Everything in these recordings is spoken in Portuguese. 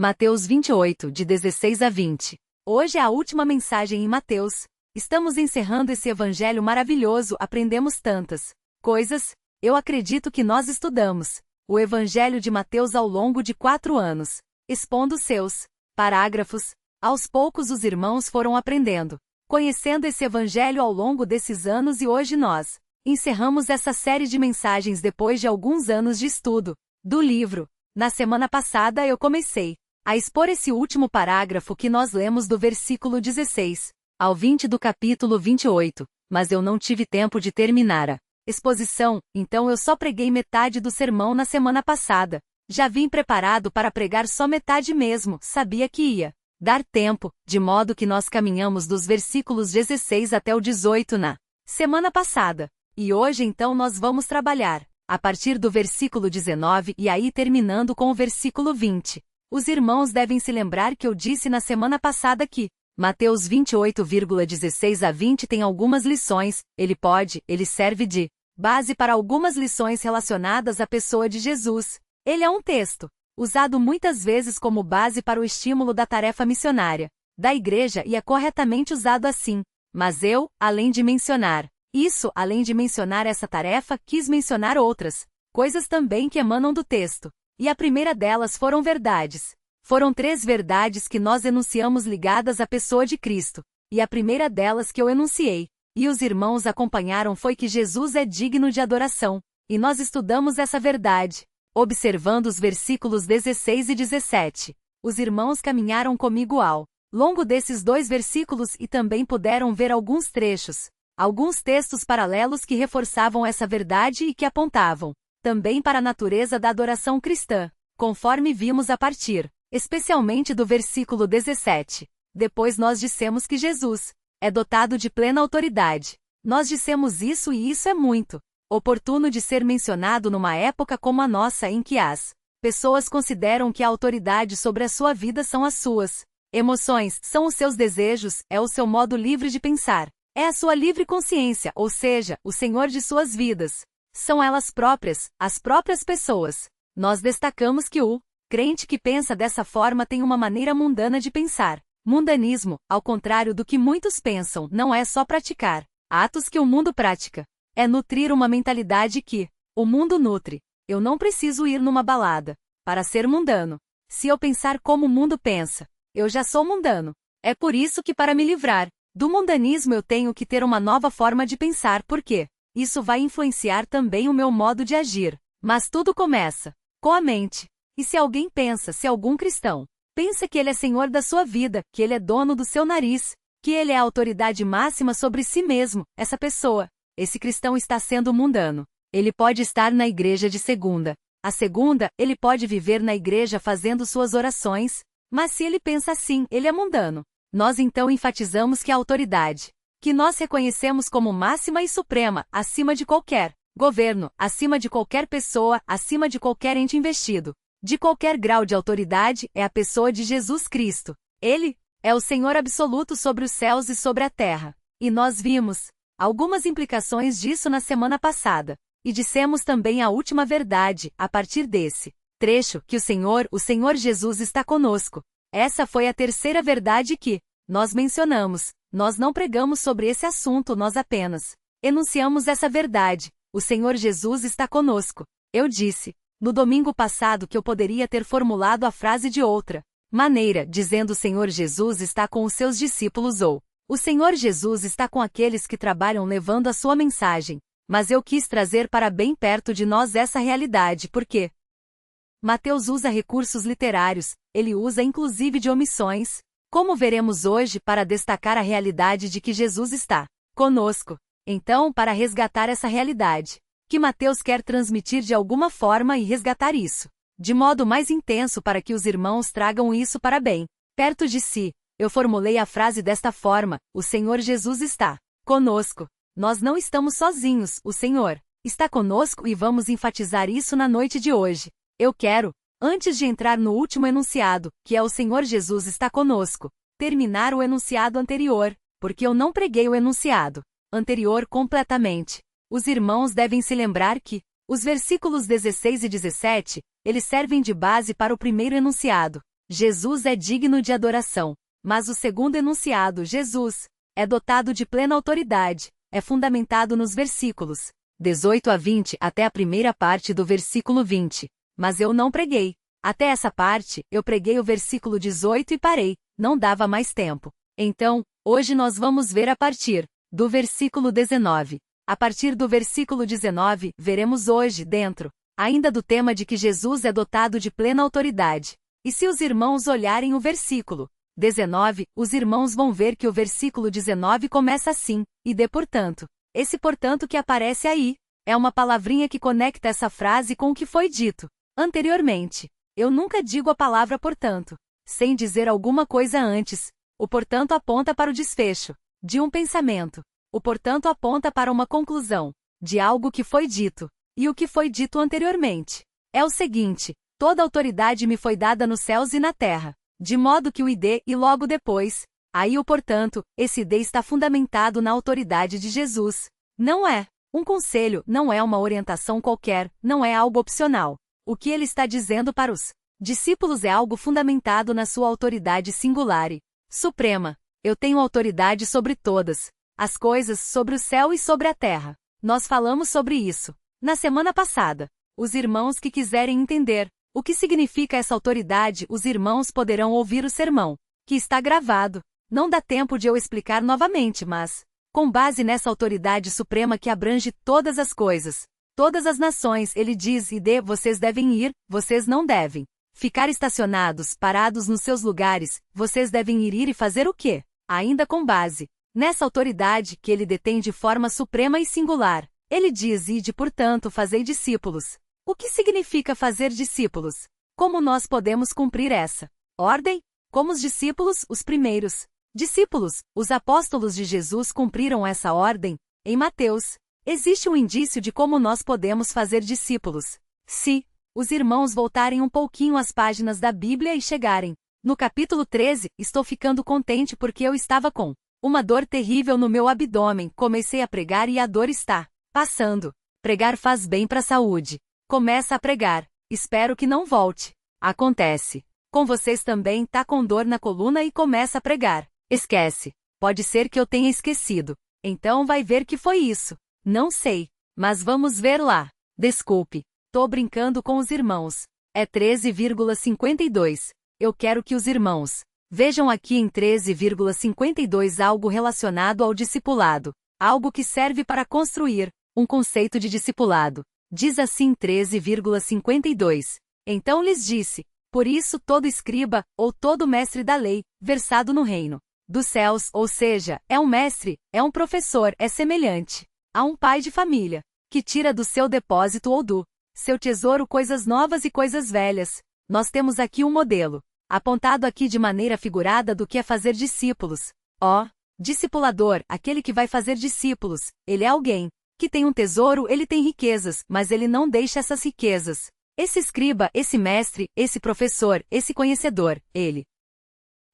Mateus 28, de 16 a 20. Hoje é a última mensagem em Mateus. Estamos encerrando esse evangelho maravilhoso, aprendemos tantas coisas. Eu acredito que nós estudamos o evangelho de Mateus ao longo de 4 anos, expondo seus parágrafos. Aos poucos os irmãos foram aprendendo, conhecendo esse evangelho ao longo desses anos e hoje nós encerramos essa série de mensagens depois de alguns anos de estudo do livro. Na semana passada eu comecei a expor esse último parágrafo que nós lemos do versículo 16 ao 20 do capítulo 28, mas eu não tive tempo de terminar a exposição, então eu só preguei metade do sermão na semana passada. Já vim preparado para pregar só metade mesmo, sabia que ia dar tempo, de modo que nós caminhamos dos versículos 16 até o 18 na semana passada. E hoje então nós vamos trabalhar a partir do versículo 19 e aí terminando com o versículo 20. Os irmãos devem se lembrar que eu disse na semana passada que Mateus 28,16 a 20 tem algumas lições, ele serve de base para algumas lições relacionadas à pessoa de Jesus. Ele é um texto usado muitas vezes como base para o estímulo da tarefa missionária da igreja e é corretamente usado assim. Mas eu, além de mencionar essa tarefa, quis mencionar outras coisas também que emanam do texto. E a primeira delas foram verdades. Foram 3 verdades que nós enunciamos ligadas à pessoa de Cristo. E a primeira delas que eu enunciei, e os irmãos acompanharam, foi que Jesus é digno de adoração. E nós estudamos essa verdade, observando os versículos 16 e 17. Os irmãos caminharam comigo ao longo desses 2 versículos e também puderam ver alguns trechos, alguns textos paralelos que reforçavam essa verdade e que apontavam também para a natureza da adoração cristã, conforme vimos a partir, especialmente do versículo 17. Depois nós dissemos que Jesus é dotado de plena autoridade. Nós dissemos isso e isso é muito oportuno de ser mencionado numa época como a nossa em que as pessoas consideram que a autoridade sobre a sua vida são as suas emoções, são os seus desejos, é o seu modo livre de pensar, é a sua livre consciência, ou seja, o Senhor de suas vidas. São elas próprias, as próprias pessoas. Nós destacamos que o crente que pensa dessa forma tem uma maneira mundana de pensar. Mundanismo, ao contrário do que muitos pensam, não é só praticar atos que o mundo pratica. É nutrir uma mentalidade que o mundo nutre. Eu não preciso ir numa balada para ser mundano. Se eu pensar como o mundo pensa, eu já sou mundano. É por isso que para me livrar do mundanismo eu tenho que ter uma nova forma de pensar, porque isso vai influenciar também o meu modo de agir. Mas tudo começa com a mente. E se alguém pensa, se algum cristão pensa que ele é senhor da sua vida, que ele é dono do seu nariz, que ele é a autoridade máxima sobre si mesmo, esse cristão está sendo mundano. Ele pode estar na igreja de segunda. A segunda, ele pode viver na igreja fazendo suas orações, mas se ele pensa assim, ele é mundano. Nós então enfatizamos que a autoridade que nós reconhecemos como máxima e suprema, acima de qualquer governo, acima de qualquer pessoa, acima de qualquer ente investido, de qualquer grau de autoridade, é a pessoa de Jesus Cristo. Ele é o Senhor absoluto sobre os céus e sobre a terra. E nós vimos algumas implicações disso na semana passada. E dissemos também a última verdade, a partir desse trecho, que o Senhor Jesus está conosco. Essa foi a terceira verdade que nós mencionamos. Nós não pregamos sobre esse assunto, nós apenas enunciamos essa verdade. O Senhor Jesus está conosco. Eu disse no domingo passado que eu poderia ter formulado a frase de outra maneira, dizendo o Senhor Jesus está com os seus discípulos ou o Senhor Jesus está com aqueles que trabalham levando a sua mensagem. Mas eu quis trazer para bem perto de nós essa realidade porque Mateus usa recursos literários, ele usa inclusive de omissões, como veremos hoje, para destacar a realidade de que Jesus está conosco. Então, para resgatar essa realidade, que Mateus quer transmitir de alguma forma e resgatar isso de modo mais intenso para que os irmãos tragam isso para bem perto de si, eu formulei a frase desta forma: o Senhor Jesus está conosco. Nós não estamos sozinhos, o Senhor está conosco e vamos enfatizar isso na noite de hoje. Eu quero, antes de entrar no último enunciado, que é o Senhor Jesus está conosco, terminar o enunciado anterior, porque eu não preguei o enunciado anterior completamente. Os irmãos devem se lembrar que os versículos 16 e 17, eles servem de base para o primeiro enunciado. Jesus é digno de adoração. Mas o segundo enunciado, Jesus, é dotado de plena autoridade, é fundamentado nos versículos 18 a 20 até a primeira parte do versículo 20. Mas eu não preguei. Até essa parte, eu preguei o versículo 18 e parei, não dava mais tempo. Então, hoje nós vamos ver a partir do versículo 19. A partir do versículo 19, veremos hoje, dentro, ainda do tema de que Jesus é dotado de plena autoridade. E se os irmãos olharem o versículo 19, os irmãos vão ver que o versículo 19 começa assim, e de portanto. Esse portanto que aparece aí, é uma palavrinha que conecta essa frase com o que foi dito anteriormente. Eu nunca digo a palavra portanto, sem dizer alguma coisa antes. O portanto aponta para o desfecho de um pensamento. O portanto aponta para uma conclusão de algo que foi dito. E o que foi dito anteriormente é o seguinte: toda autoridade me foi dada nos céus e na terra. De modo que o ID e logo depois, aí o portanto, esse ID está fundamentado na autoridade de Jesus. Não é um conselho, não é uma orientação qualquer, não é algo opcional. O que ele está dizendo para os discípulos é algo fundamentado na sua autoridade singular e suprema. Eu tenho autoridade sobre todas as coisas, sobre o céu e sobre a terra. Nós falamos sobre isso na semana passada. Os irmãos que quiserem entender o que significa essa autoridade, os irmãos poderão ouvir o sermão, que está gravado. Não dá tempo de eu explicar novamente, mas, com base nessa autoridade suprema que abrange todas as coisas, todas as nações, ele diz: e vocês devem ir, vocês não devem ficar estacionados, parados nos seus lugares, vocês devem ir e fazer o quê? Ainda com base nessa autoridade que ele detém de forma suprema e singular, ele diz: ide, portanto, fazei discípulos. O que significa fazer discípulos? Como nós podemos cumprir essa ordem? Como os discípulos, os primeiros discípulos, os apóstolos de Jesus cumpriram essa ordem? Em Mateus, existe um indício de como nós podemos fazer discípulos. Se os irmãos voltarem um pouquinho às páginas da Bíblia e chegarem no capítulo 13, estou ficando contente porque eu estava com uma dor terrível no meu abdômen, comecei a pregar e a dor está passando. Pregar faz bem para a saúde. Começa a pregar. Espero que não volte. Acontece. Com vocês também tá com dor na coluna e começa a pregar. Esquece. Pode ser que eu tenha esquecido. Então vai ver que foi isso. Não sei. Mas vamos ver lá. Desculpe. Tô brincando com os irmãos. É 13,52. Eu quero que os irmãos vejam aqui em 13,52 algo relacionado ao discipulado. Algo que serve para construir um conceito de discipulado. Diz assim 13,52. Então lhes disse: por isso todo escriba, ou todo mestre da lei, versado no reino dos céus, ou seja, é um mestre, é um professor, é semelhante a um pai de família, que tira do seu depósito ou do seu tesouro coisas novas e coisas velhas. Nós temos aqui um modelo, apontado aqui de maneira figurada do que é fazer discípulos. Discipulador, aquele que vai fazer discípulos, ele é alguém que tem um tesouro, ele tem riquezas, mas ele não deixa essas riquezas. Esse escriba, esse mestre, esse professor, esse conhecedor, ele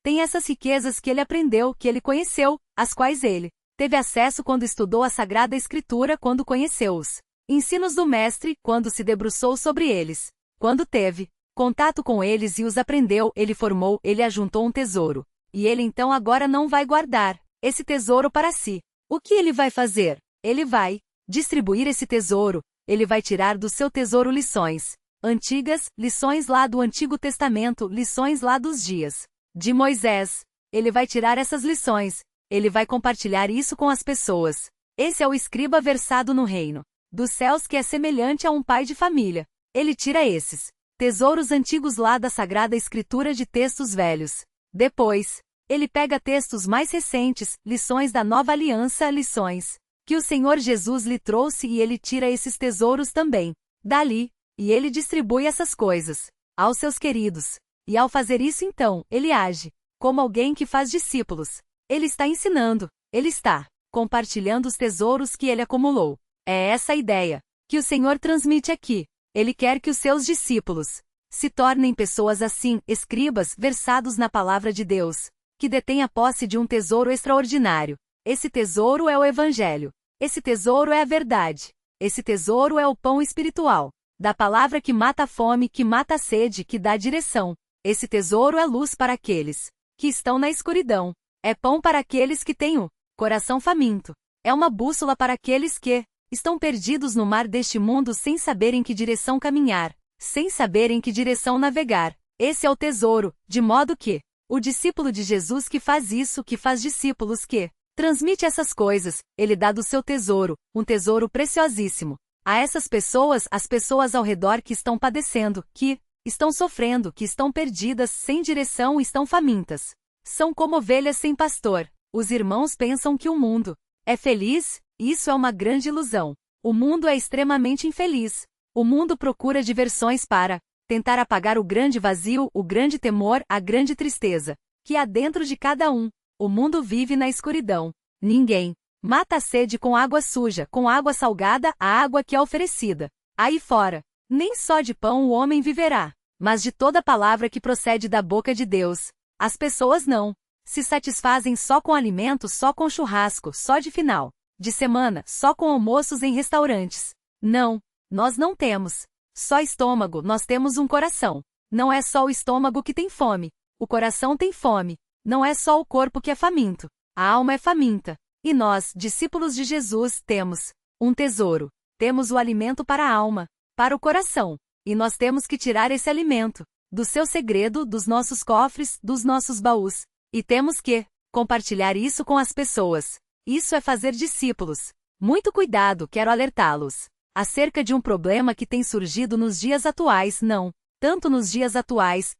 tem essas riquezas que ele aprendeu, que ele conheceu, às quais ele teve acesso quando estudou a Sagrada Escritura, quando conheceu os ensinos do mestre, quando se debruçou sobre eles, quando teve contato com eles e os aprendeu, ele formou, ele ajuntou um tesouro. E ele então agora não vai guardar esse tesouro para si. O que ele vai fazer? Ele vai distribuir esse tesouro, ele vai tirar do seu tesouro lições antigas, lições lá do Antigo Testamento, lições lá dos dias de Moisés. Ele vai tirar essas lições, ele vai compartilhar isso com as pessoas. Esse é o escriba versado no reino dos céus, que é semelhante a um pai de família. Ele tira esses tesouros antigos lá da Sagrada Escritura de textos velhos. Depois, ele pega textos mais recentes, lições da Nova Aliança, lições que o Senhor Jesus lhe trouxe, e ele tira esses tesouros também dali, e ele distribui essas coisas aos seus queridos. E ao fazer isso então, ele age como alguém que faz discípulos. Ele está ensinando, ele está compartilhando os tesouros que ele acumulou. É essa a ideia que o Senhor transmite aqui. Ele quer que os seus discípulos se tornem pessoas assim, escribas, versados na palavra de Deus, que detêm a posse de um tesouro extraordinário. Esse tesouro é o Evangelho. Esse tesouro é a verdade. Esse tesouro é o pão espiritual da palavra que mata a fome, que mata a sede, que dá direção. Esse tesouro é luz para aqueles que estão na escuridão. É pão para aqueles que têm o coração faminto. É uma bússola para aqueles que estão perdidos no mar deste mundo sem saber em que direção caminhar, sem saber em que direção navegar. Esse é o tesouro, de modo que o discípulo de Jesus que faz isso, que faz discípulos que transmite essas coisas, ele dá do seu tesouro, um tesouro preciosíssimo. A essas pessoas, as pessoas ao redor que estão padecendo, que estão sofrendo, que estão perdidas, sem direção e estão famintas. São como ovelhas sem pastor. Os irmãos pensam que o mundo é feliz, isso é uma grande ilusão. O mundo é extremamente infeliz. O mundo procura diversões para tentar apagar o grande vazio, o grande temor, a grande tristeza que há dentro de cada um. O mundo vive na escuridão. Ninguém mata a sede com água suja, com água salgada, a água que é oferecida. Aí fora, nem só de pão o homem viverá, mas de toda palavra que procede da boca de Deus. As pessoas não se satisfazem só com alimento, só com churrasco, só de final de semana, só com almoços em restaurantes. Não, nós não temos só estômago, nós temos um coração. Não é só o estômago que tem fome, o coração tem fome. Não é só o corpo que é faminto, a alma é faminta. E nós, discípulos de Jesus, temos um tesouro. Temos o alimento para a alma, para o coração. E nós temos que tirar esse alimento do seu segredo, dos nossos cofres, dos nossos baús. E temos que compartilhar isso com as pessoas. Isso é fazer discípulos. Muito cuidado, quero alertá-los acerca de um problema que tem surgido nos dias atuais, não tanto nos dias atuais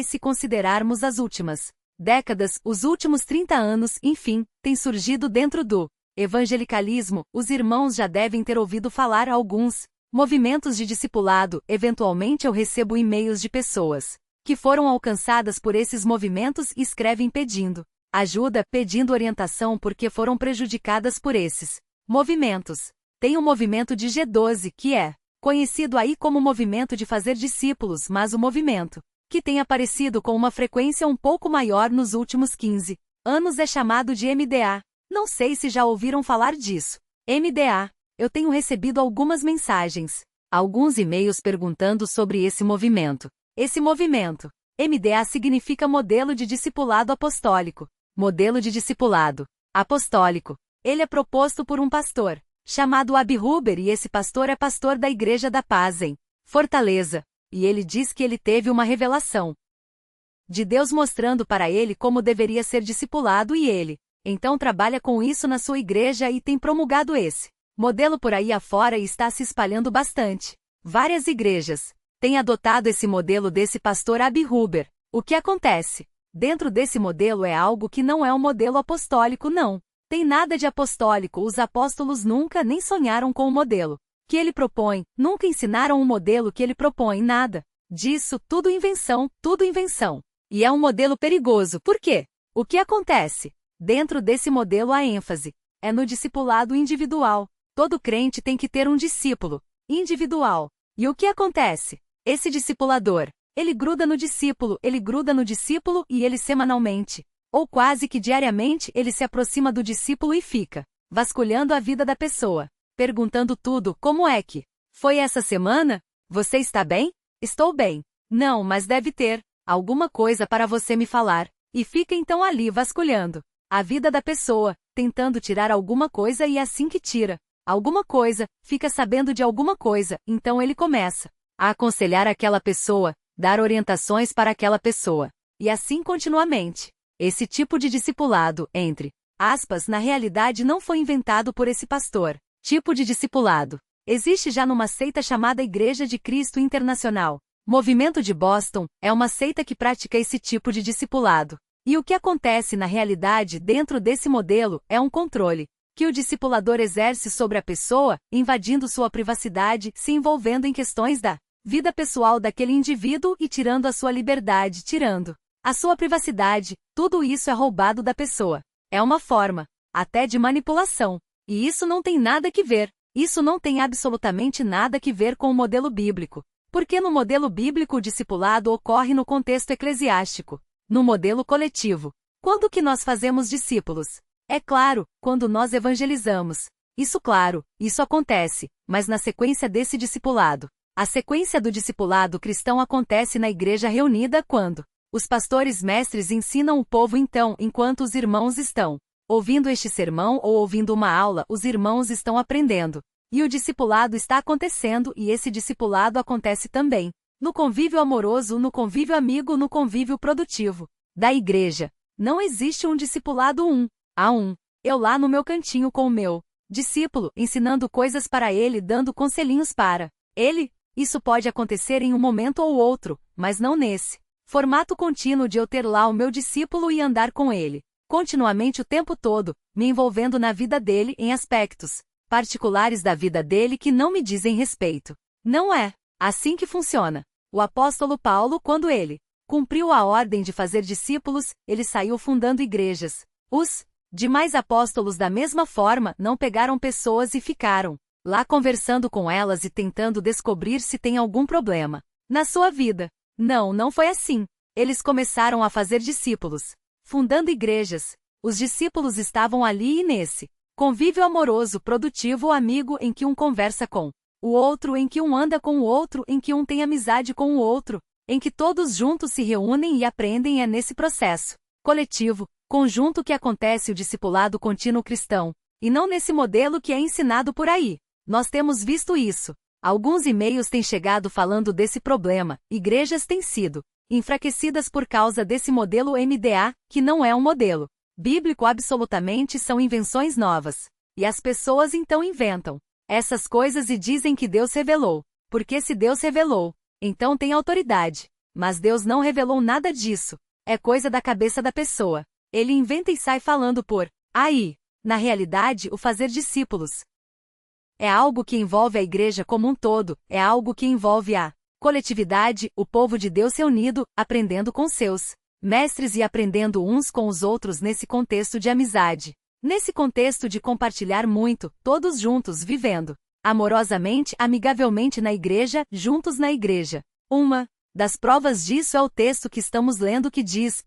se considerarmos as últimas décadas, os últimos 30 anos, enfim, tem surgido dentro do evangelicalismo. Os irmãos já devem ter ouvido falar alguns movimentos de discipulado. Eventualmente eu recebo e-mails de pessoas que foram alcançadas por esses movimentos e escrevem pedindo ajuda, pedindo orientação porque foram prejudicadas por esses movimentos. Tem o movimento de G12, que é conhecido aí como movimento de fazer discípulos, mas o movimento que tem aparecido com uma frequência um pouco maior nos últimos 15 anos é chamado de MDA. Não sei se já ouviram falar disso. MDA. Eu tenho recebido algumas mensagens, alguns e-mails perguntando sobre esse movimento. Esse movimento, MDA, significa Modelo de Discipulado Apostólico. Modelo de Discipulado Apostólico. Ele é proposto por um pastor chamado Abi Huber, e esse pastor é pastor da Igreja da Paz em Fortaleza. E ele diz que ele teve uma revelação de Deus mostrando para ele como deveria ser discipulado e ele, então, trabalha com isso na sua igreja e tem promulgado esse modelo por aí afora e está se espalhando bastante. Várias igrejas têm adotado esse modelo desse pastor Abi Huber. O que acontece? Dentro desse modelo é algo que não é um modelo apostólico, não. Tem nada de apostólico, os apóstolos nunca nem sonharam com o modelo que ele propõe, nunca ensinaram o modelo que ele propõe, nada disso, tudo invenção. E é um modelo perigoso, por quê? O que acontece? Dentro desse modelo a ênfase é no discipulado individual. Todo crente tem que ter um discípulo individual. E o que acontece? Esse discipulador, ele gruda no discípulo e ele semanalmente, ou quase que diariamente, ele se aproxima do discípulo e fica vasculhando a vida da pessoa, perguntando tudo: como é que foi essa semana? Você está bem? Estou bem. Não, mas deve ter alguma coisa para você me falar. E fica então ali vasculhando a vida da pessoa, tentando tirar alguma coisa, e assim que tira alguma coisa, fica sabendo de alguma coisa, então ele começa a aconselhar aquela pessoa, dar orientações para aquela pessoa. E assim continuamente. Esse tipo de discipulado, entre aspas, na realidade não foi inventado por esse pastor. Tipo de discipulado existe já numa seita chamada Igreja de Cristo Internacional. Movimento de Boston é uma seita que pratica esse tipo de discipulado. E o que acontece na realidade dentro desse modelo é um controle que o discipulador exerce sobre a pessoa, invadindo sua privacidade, se envolvendo em questões da vida pessoal daquele indivíduo e tirando a sua liberdade, tirando a sua privacidade. Tudo isso é roubado da pessoa. É uma forma até de manipulação. E isso não tem nada que ver. Isso não tem absolutamente nada que ver com o modelo bíblico. Porque no modelo bíblico o discipulado ocorre no contexto eclesiástico. No modelo coletivo. Quando que nós fazemos discípulos? É claro, quando nós evangelizamos. Isso claro, isso acontece, mas na sequência desse discipulado, A sequência do discipulado cristão acontece na igreja reunida quando os pastores mestres ensinam o povo enquanto os irmãos estão ouvindo este sermão ou ouvindo uma aula, os irmãos estão aprendendo. E o discipulado está acontecendo e esse discipulado acontece também no convívio amoroso, no convívio amigo, no convívio produtivo da igreja. Não existe um discipulado a um. Eu lá no meu cantinho com o meu discípulo, ensinando coisas para ele, dando conselhinhos para ele. Isso pode acontecer em um momento ou outro, mas não nesse formato contínuo de eu ter lá o meu discípulo e andar com ele continuamente o tempo todo, me envolvendo na vida dele em aspectos particulares da vida dele que não me dizem respeito. Não é assim que funciona. O apóstolo Paulo, quando ele cumpriu a ordem de fazer discípulos, ele saiu fundando igrejas. Os demais apóstolos da mesma forma não pegaram pessoas e ficaram lá conversando com elas e tentando descobrir se tem algum problema na sua vida. Não foi assim. Eles começaram a fazer discípulos, fundando igrejas. Os discípulos estavam ali e nesse convívio amoroso, produtivo, amigo, em que um conversa com o outro, em que um anda com o outro, em que um tem amizade com o outro, em que todos juntos se reúnem e aprendem. É nesse processo coletivo, conjunto que acontece o discipulado contínuo cristão, e não nesse modelo que é ensinado por aí. Nós temos visto isso. Alguns e-mails têm chegado falando desse problema, igrejas têm sido enfraquecidas por causa desse modelo MDA, que não é um modelo bíblico absolutamente, são invenções novas. E as pessoas então inventam essas coisas e dizem que Deus revelou, porque se Deus revelou, então tem autoridade. Mas Deus não revelou nada disso. É coisa da cabeça da pessoa. Ele inventa e sai falando por aí. Na realidade, o fazer discípulos é algo que envolve a igreja como um todo, é algo que envolve a coletividade, o povo de Deus reunido, aprendendo com seus mestres e aprendendo uns com os outros nesse contexto de amizade. Nesse contexto de compartilhar muito, todos juntos vivendo amorosamente, amigavelmente na igreja, juntos na igreja. Uma das provas disso é o texto que estamos lendo que diz,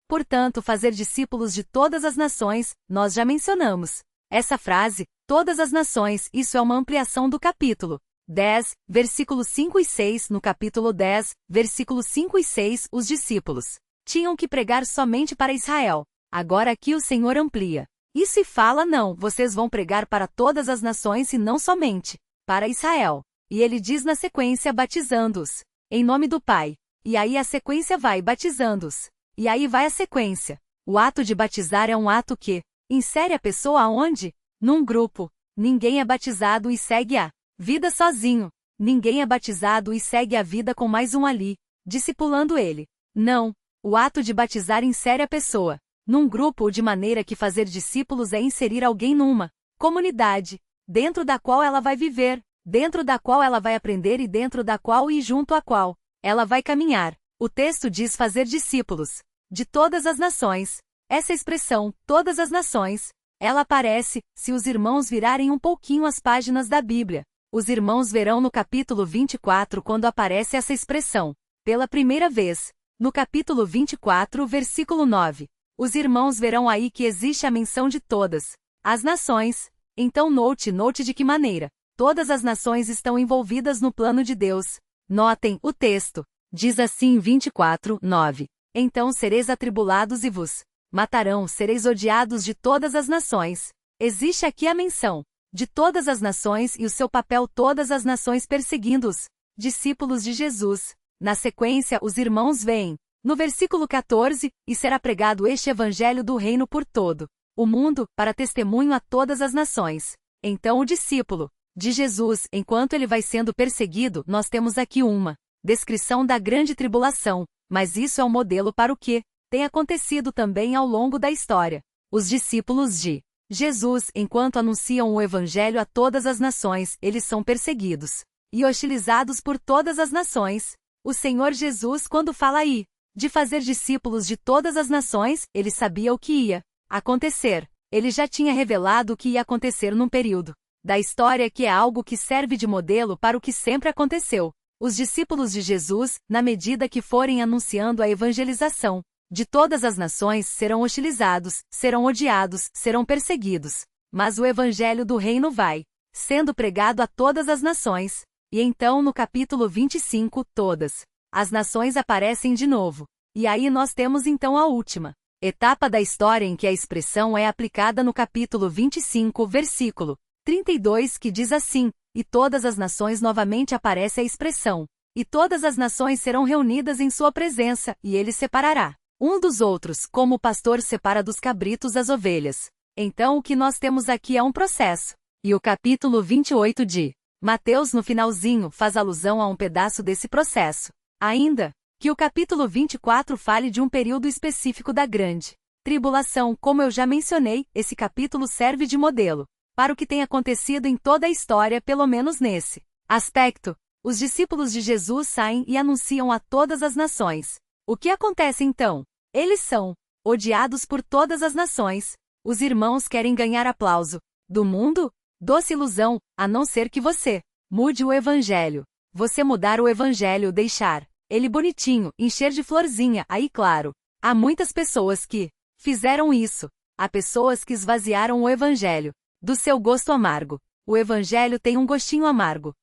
portanto, fazer discípulos de todas as nações. Nós já mencionamos essa frase, todas as nações, isso é uma ampliação do capítulo 10, versículos 5 e 6, no capítulo 10, versículos 5 e 6, os discípulos tinham que pregar somente para Israel. Agora aqui o Senhor amplia isso e fala, não, vocês vão pregar para todas as nações e não somente para Israel. E ele diz na sequência, batizando-os em nome do Pai. E aí a sequência vai batizando-os. E aí vai a sequência. O ato de batizar é um ato que insere a pessoa aonde? Num grupo. Ninguém é batizado e segue a vida sozinho. Ninguém é batizado e segue a vida com mais um ali, discipulando ele. Não. O ato de batizar insere a pessoa num grupo, de maneira que fazer discípulos é inserir alguém numa comunidade, dentro da qual ela vai viver, dentro da qual ela vai aprender e dentro da qual e junto à qual ela vai caminhar. O texto diz fazer discípulos de todas as nações. Essa expressão, todas as nações, ela aparece, se os irmãos virarem um pouquinho as páginas da Bíblia. Os irmãos verão no capítulo 24 quando aparece essa expressão, pela primeira vez. No capítulo 24, versículo 9. Os irmãos verão aí que existe a menção de todas as nações. Então note de que maneira todas as nações estão envolvidas no plano de Deus. Notem, o texto diz assim em 24, 9. Então sereis atribulados e vos matarão, sereis odiados de todas as nações. Existe aqui a menção de todas as nações e o seu papel, todas as nações perseguindo os discípulos de Jesus. Na sequência, os irmãos veem no versículo 14, e será pregado este evangelho do reino por todo o mundo, para testemunho a todas as nações. Então o discípulo de Jesus, enquanto ele vai sendo perseguido, nós temos aqui uma descrição da grande tribulação, mas isso é um modelo para o que tem acontecido também ao longo da história. Os discípulos de Jesus, enquanto anunciam o evangelho a todas as nações, eles são perseguidos e hostilizados por todas as nações. O Senhor Jesus, quando fala aí de fazer discípulos de todas as nações, ele sabia o que ia acontecer. Ele já tinha revelado o que ia acontecer num período da história que é algo que serve de modelo para o que sempre aconteceu. Os discípulos de Jesus, na medida que forem anunciando a evangelização de todas as nações, serão hostilizados, serão odiados, serão perseguidos. Mas o evangelho do reino vai sendo pregado a todas as nações. E então no capítulo 25, todas as nações aparecem de novo. E aí nós temos então a última etapa da história em que a expressão é aplicada no capítulo 25, versículo 32, que diz assim: e todas as nações novamente aparece a expressão. E todas as nações serão reunidas em sua presença, e ele separará um dos outros, como o pastor separa dos cabritos as ovelhas. Então o que nós temos aqui é um processo. E o capítulo 28 de Mateus no finalzinho faz alusão a um pedaço desse processo. Ainda que o capítulo 24 fale de um período específico da grande tribulação, como eu já mencionei, esse capítulo serve de modelo para o que tem acontecido em toda a história, pelo menos nesse aspecto. Os discípulos de Jesus saem e anunciam a todas as nações. O que acontece então? Eles são odiados por todas as nações. Os irmãos querem ganhar aplauso do mundo? Doce ilusão, a não ser que você mude o evangelho. Você mudar o evangelho, deixar ele bonitinho, encher de florzinha, aí claro, há muitas pessoas que fizeram isso. Há pessoas que esvaziaram o evangelho do seu gosto amargo. O evangelho tem um gostinho amargo.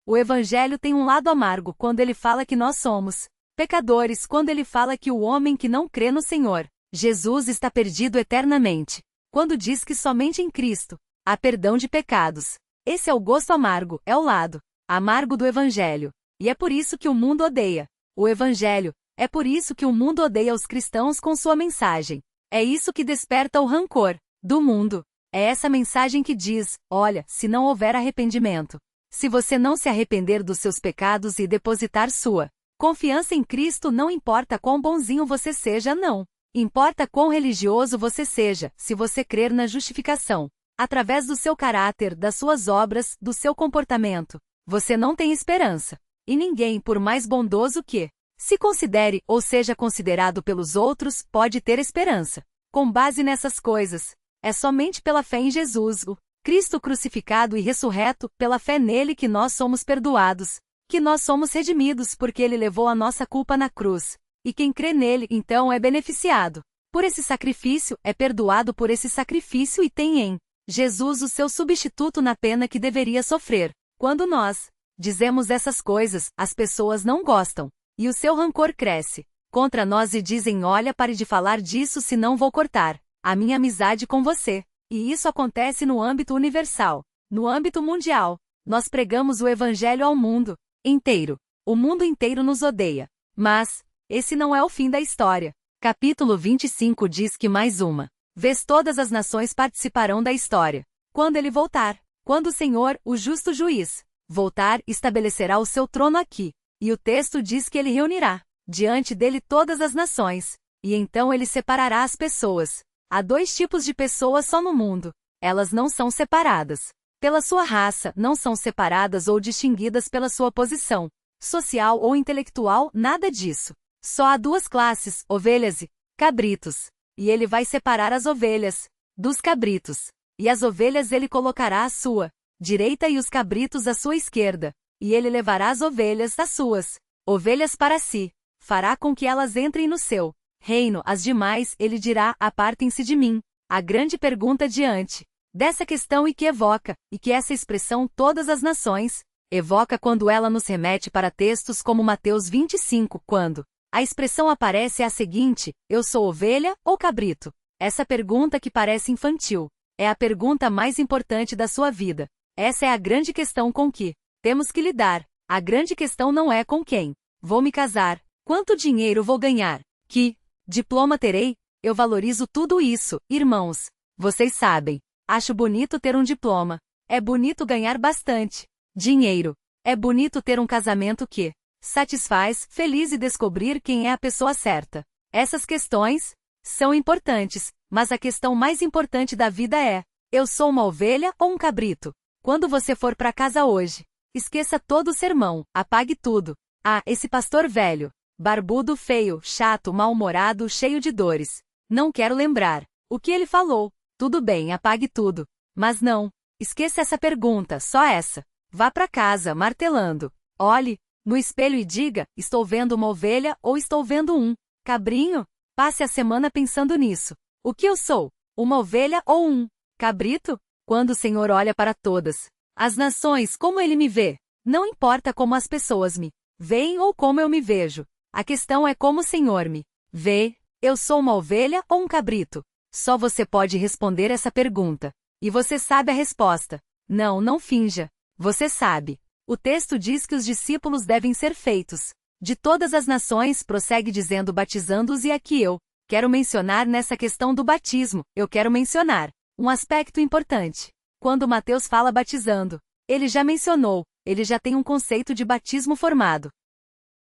O evangelho tem um lado amargo quando ele fala que nós somos pecadores, quando ele fala que o homem que não crê no Senhor Jesus está perdido eternamente. Quando diz que somente em Cristo há perdão de pecados. Esse é o gosto amargo, é o lado amargo do evangelho. E é por isso que o mundo odeia o evangelho. É por isso que o mundo odeia os cristãos com sua mensagem. É isso que desperta o rancor do mundo. É essa mensagem que diz: olha, se não houver arrependimento, se você não se arrepender dos seus pecados e depositar sua confiança em Cristo, não importa quão bonzinho você seja, não. Importa quão religioso você seja, se você crer na justificação, através do seu caráter, das suas obras, do seu comportamento, você não tem esperança. E ninguém, por mais bondoso que se considere ou seja considerado pelos outros, pode ter esperança. Com base nessas coisas, é somente pela fé em Jesus, o Cristo crucificado e ressurreto, pela fé nele que nós somos perdoados, que nós somos redimidos porque ele levou a nossa culpa na cruz. E quem crê nele, então, é beneficiado por esse sacrifício, é perdoado por esse sacrifício e tem em Jesus o seu substituto na pena que deveria sofrer. Quando nós dizemos essas coisas, as pessoas não gostam, e o seu rancor cresce contra nós e dizem: olha, pare de falar disso, senão vou cortar a minha amizade com você. E isso acontece no âmbito universal, no âmbito mundial. Nós pregamos o evangelho ao mundo inteiro. O mundo inteiro nos odeia. Mas esse não é o fim da história. Capítulo 25 diz que mais uma vez todas as nações participarão da história. Quando ele voltar, quando o Senhor, o justo juiz, voltar, estabelecerá o seu trono aqui. E o texto diz que ele reunirá diante dele todas as nações. E então ele separará as pessoas. Há dois tipos de pessoas só no mundo. Elas não são separadas pela sua raça, não são separadas ou distinguidas pela sua posição social ou intelectual, nada disso. Só há duas classes, ovelhas e cabritos. E ele vai separar as ovelhas dos cabritos. E as ovelhas ele colocará à sua direita e os cabritos à sua esquerda. E ele levará as ovelhas, as suas ovelhas, para si. Fará com que elas entrem no seu reino. As demais, ele dirá: apartem-se de mim. A grande pergunta diante dessa questão e que evoca, e que essa expressão todas as nações evoca quando ela nos remete para textos como Mateus 25, quando a expressão aparece é a seguinte: eu sou ovelha ou cabrito? Essa pergunta que parece infantil é a pergunta mais importante da sua vida. Essa é a grande questão com que temos que lidar. A grande questão não é com quem vou me casar, quanto dinheiro vou ganhar, que diploma terei. Eu valorizo tudo isso, irmãos. Vocês sabem. Acho bonito ter um diploma. É bonito ganhar bastante dinheiro. É bonito ter um casamento que satisfaz, feliz e descobrir quem é a pessoa certa. Essas questões são importantes, mas a questão mais importante da vida é: eu sou uma ovelha ou um cabrito? Quando você for para casa hoje, esqueça todo o sermão, apague tudo. Ah, esse pastor velho, barbudo, feio, chato, mal-humorado, cheio de dores. Não quero lembrar o que ele falou. Tudo bem, apague tudo. Mas não, esqueça essa pergunta, só essa. Vá para casa martelando. Olhe no espelho e diga: estou vendo uma ovelha ou estou vendo um cabrinho? Passe a semana pensando nisso. O que eu sou? Uma ovelha ou um cabrito? Quando o Senhor olha para todas as nações, como ele me vê? Não importa como as pessoas me veem ou como eu me vejo. A questão é como o Senhor me vê. Eu sou uma ovelha ou um cabrito? Só você pode responder essa pergunta. E você sabe a resposta. Não, não finja. Você sabe. O texto diz que os discípulos devem ser feitos de todas as nações, prossegue dizendo batizando-os, e aqui eu quero mencionar nessa questão do batismo, eu quero mencionar um aspecto importante. Quando Mateus fala batizando, ele já mencionou, ele já tem um conceito de batismo formado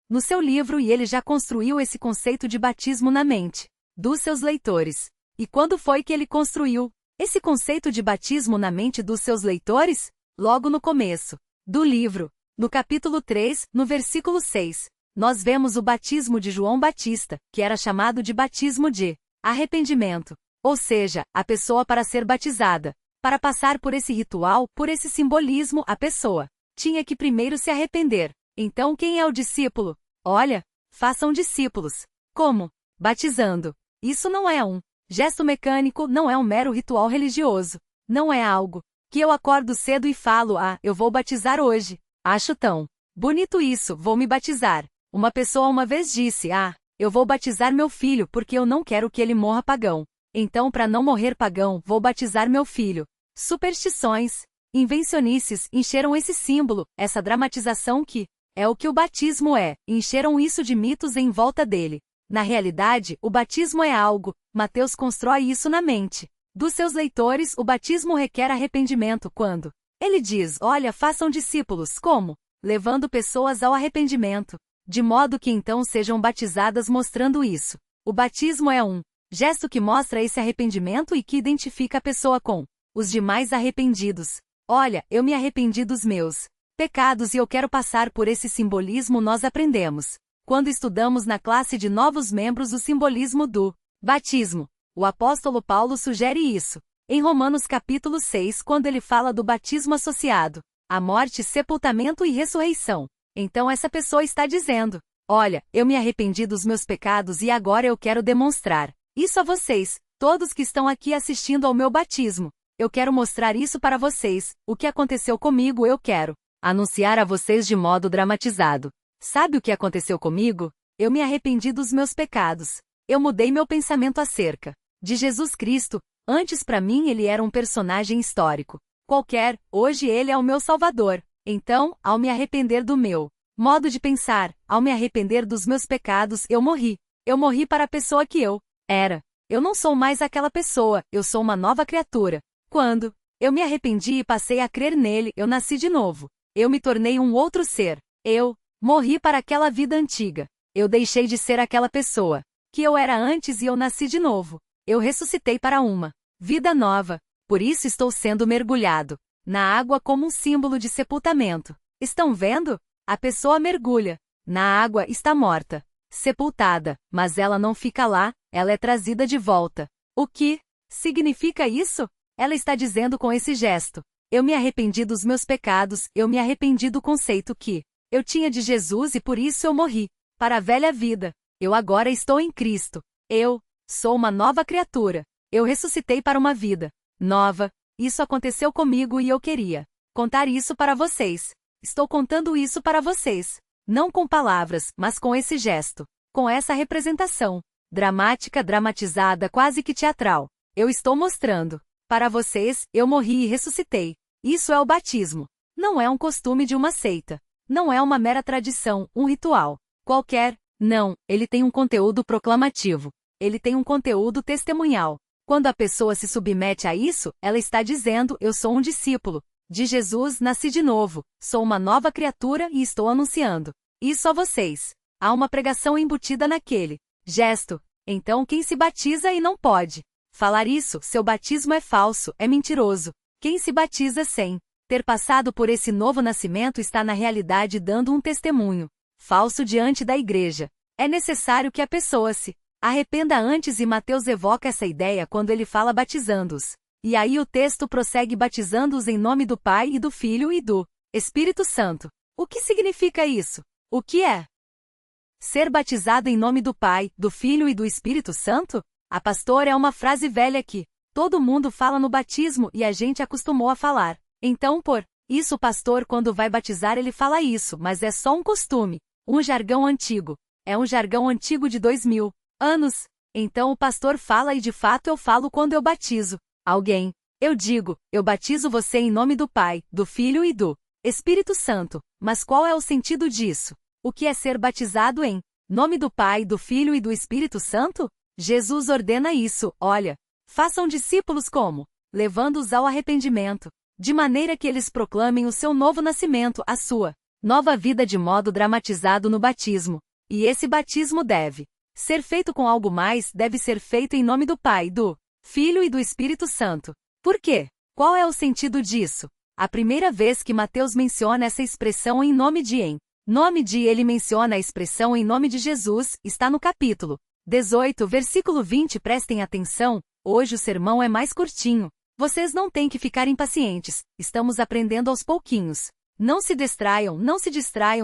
no seu livro e ele já construiu esse conceito de batismo na mente dos seus leitores. E quando foi que ele construiu esse conceito de batismo na mente dos seus leitores? Logo no começo do livro, no capítulo 3, no versículo 6, nós vemos o batismo de João Batista, que era chamado de batismo de arrependimento. Ou seja, a pessoa para ser batizada, para passar por esse ritual, por esse simbolismo, a pessoa tinha que primeiro se arrepender. Então quem é o discípulo? Olha, façam discípulos. Como? Batizando. Isso não é um gesto mecânico, não é um mero ritual religioso. Não é algo que eu acordo cedo e falo, eu vou batizar hoje. Acho tão bonito isso, vou me batizar. Uma pessoa uma vez disse, eu vou batizar meu filho porque eu não quero que ele morra pagão. Então, para não morrer pagão, vou batizar meu filho. Superstições, invencionices encheram esse símbolo, essa dramatização que é o que o batismo é, encheram isso de mitos em volta dele. Na realidade, o batismo é algo, Mateus constrói isso na mente dos seus leitores. O batismo requer arrependimento quando ele diz, olha, façam discípulos, como? Levando pessoas ao arrependimento, de modo que então sejam batizadas mostrando isso. O batismo é um gesto que mostra esse arrependimento e que identifica a pessoa com os demais arrependidos. Olha, eu me arrependi dos meus pecados e eu quero passar por esse simbolismo. Nós aprendemos, quando estudamos na classe de novos membros, o simbolismo do batismo. O apóstolo Paulo sugere isso em Romanos capítulo 6, quando ele fala do batismo associado à morte, sepultamento e ressurreição. Então essa pessoa está dizendo, olha, eu me arrependi dos meus pecados e agora eu quero demonstrar isso a vocês, todos que estão aqui assistindo ao meu batismo. Eu quero mostrar isso para vocês, o que aconteceu comigo eu quero anunciar a vocês de modo dramatizado. Sabe o que aconteceu comigo? Eu me arrependi dos meus pecados. Eu mudei meu pensamento acerca de Jesus Cristo. Antes para mim ele era um personagem histórico qualquer, hoje ele é o meu Salvador. Então, ao me arrepender do meu modo de pensar, ao me arrepender dos meus pecados, eu morri. Eu morri para a pessoa que eu era. Eu não sou mais aquela pessoa, eu sou uma nova criatura. Quando eu me arrependi e passei a crer nele, eu nasci de novo. Eu me tornei um outro ser. Eu morri para aquela vida antiga. Eu deixei de ser aquela pessoa que eu era antes e eu nasci de novo. Eu ressuscitei para uma vida nova. Por isso estou sendo mergulhado na água como um símbolo de sepultamento. Estão vendo? A pessoa mergulha na água, está morta, sepultada, mas ela não fica lá, ela é trazida de volta. O que significa isso? Ela está dizendo com esse gesto, eu me arrependi dos meus pecados, eu me arrependi do conceito que eu tinha de Jesus e por isso eu morri para a velha vida. Eu agora estou em Cristo. Eu sou uma nova criatura. Eu ressuscitei para uma vida nova. Isso aconteceu comigo e eu queria contar isso para vocês. Estou contando isso para vocês. Não com palavras, mas com esse gesto. Com essa representação dramática, dramatizada, quase que teatral. Eu estou mostrando para vocês, eu morri e ressuscitei. Isso é o batismo. Não é um costume de uma seita. Não é uma mera tradição, um ritual qualquer. Não, ele tem um conteúdo proclamativo. Ele tem um conteúdo testemunhal. Quando a pessoa se submete a isso, ela está dizendo, eu sou um discípulo de Jesus, nasci de novo, sou uma nova criatura e estou anunciando isso a vocês. Há uma pregação embutida naquele gesto. Então quem se batiza e não pode falar isso, seu batismo é falso, é mentiroso. Quem se batiza sem ter passado por esse novo nascimento está na realidade dando um testemunho falso diante da igreja. É necessário que a pessoa se arrependa antes e Mateus evoca essa ideia quando ele fala batizando-os. E aí o texto prossegue batizando-os em nome do Pai e do Filho e do Espírito Santo. O que significa isso? O que é ser batizado em nome do Pai, do Filho e do Espírito Santo? A pastor é uma frase velha que todo mundo fala no batismo e a gente acostumou a falar. Então por Isso o pastor quando vai batizar ele fala isso, mas é só um costume, um jargão antigo. É um jargão antigo de 2000 anos. Então o pastor fala e de fato eu falo quando eu batizo alguém. Eu digo, eu batizo você em nome do Pai, do Filho e do Espírito Santo. Mas qual é o sentido disso? O que é ser batizado em nome do Pai, do Filho e do Espírito Santo? Jesus ordena isso, olha, façam discípulos como? Levando-os ao arrependimento, de maneira que eles proclamem o seu novo nascimento, a sua nova vida de modo dramatizado no batismo. E esse batismo deve ser feito com algo mais, deve ser feito em nome do Pai, do Filho e do Espírito Santo. Por quê? Qual é o sentido disso? A primeira vez que Mateus menciona essa expressão em nome de ele menciona a expressão em nome de Jesus, está no capítulo 18, versículo 20. Prestem atenção, hoje o sermão é mais curtinho. Vocês não têm que ficar impacientes, estamos aprendendo aos pouquinhos. Não se distraiam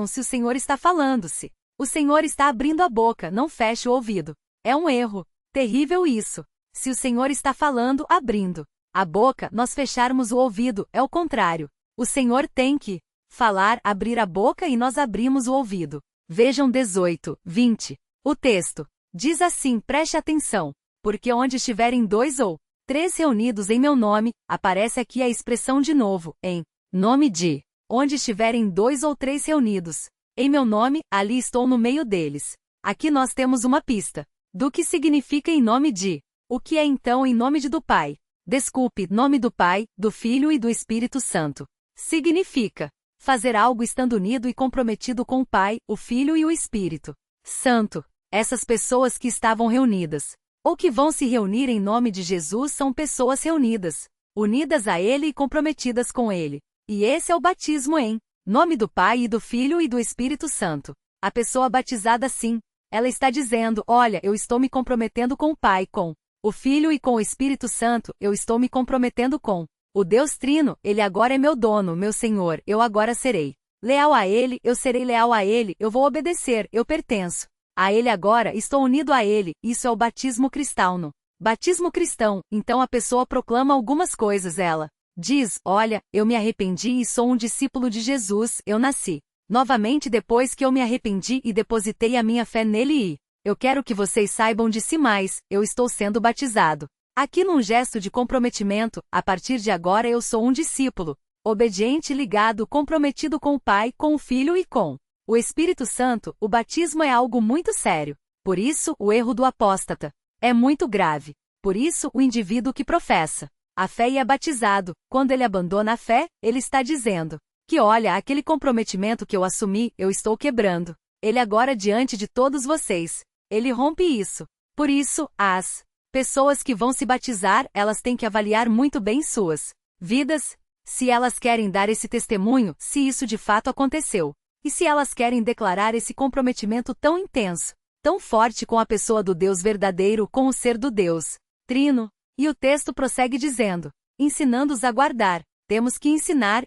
se o Senhor está falando-se. O Senhor está abrindo a boca, não feche o ouvido. É um erro. Terrível isso. Se o Senhor está falando, abrindo a boca, nós fecharmos o ouvido, é o contrário. O Senhor tem que falar, abrir a boca e nós abrimos o ouvido. Vejam 18, 20. O texto diz assim, preste atenção. Porque onde estiverem 2 ou 3 reunidos em meu nome, aparece aqui a expressão de novo, em nome de. Onde estiverem 2 ou 3 reunidos em meu nome, ali estou no meio deles. Aqui nós temos uma pista do que significa em nome de. O que é então em nome do Pai? Desculpe, nome do Pai, do Filho e do Espírito Santo. Significa fazer algo estando unido e comprometido com o Pai, o Filho e o Espírito Santo. Essas pessoas que estavam reunidas, ou que vão se reunir em nome de Jesus são pessoas reunidas, unidas a Ele e comprometidas com Ele. E esse é o batismo em nome do Pai e do Filho e do Espírito Santo. A pessoa batizada sim, ela está dizendo, olha, eu estou me comprometendo com o Pai, com o Filho e com o Espírito Santo, eu estou me comprometendo com o Deus Trino, Ele agora é meu dono, meu Senhor, eu agora serei leal a Ele, eu serei leal a Ele, eu vou obedecer, eu pertenço a Ele agora, estou unido a Ele, isso é o batismo cristão. Batismo cristão, então a pessoa proclama algumas coisas, ela diz, olha, eu me arrependi e sou um discípulo de Jesus, eu nasci novamente depois que eu me arrependi e depositei a minha fé nele e eu quero que vocês saibam de si mais, eu estou sendo batizado. Aqui num gesto de comprometimento, a partir de agora eu sou um discípulo, obediente, ligado, comprometido com o Pai, com o Filho e com o Espírito Santo. O batismo é algo muito sério. Por isso, o erro do apóstata é muito grave. Por isso, o indivíduo que professa a fé e é batizado, quando ele abandona a fé, ele está dizendo que olha, aquele comprometimento que eu assumi, eu estou quebrando. Ele agora diante de todos vocês. Ele rompe isso. Por isso, as pessoas que vão se batizar, elas têm que avaliar muito bem suas vidas, se elas querem dar esse testemunho, se isso de fato aconteceu. E se elas querem declarar esse comprometimento tão intenso, tão forte com a pessoa do Deus verdadeiro, com o ser do Deus Trino. E o texto prossegue dizendo, ensinando-os a guardar. Temos que ensinar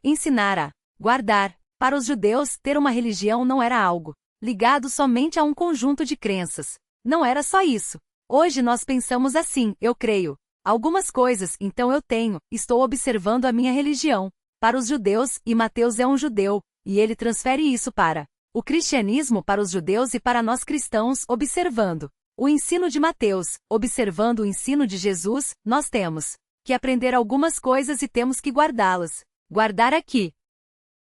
a guardar. Para os judeus, ter uma religião não era algo ligado somente a um conjunto de crenças. Não era só isso. Hoje nós pensamos assim, eu creio algumas coisas, então eu estou observando a minha religião. Para os judeus, e Mateus é um judeu, e ele transfere isso para o cristianismo, para os judeus e para nós cristãos, observando o ensino de Mateus, observando o ensino de Jesus, nós temos que aprender algumas coisas e temos que guardá-las. Guardar aqui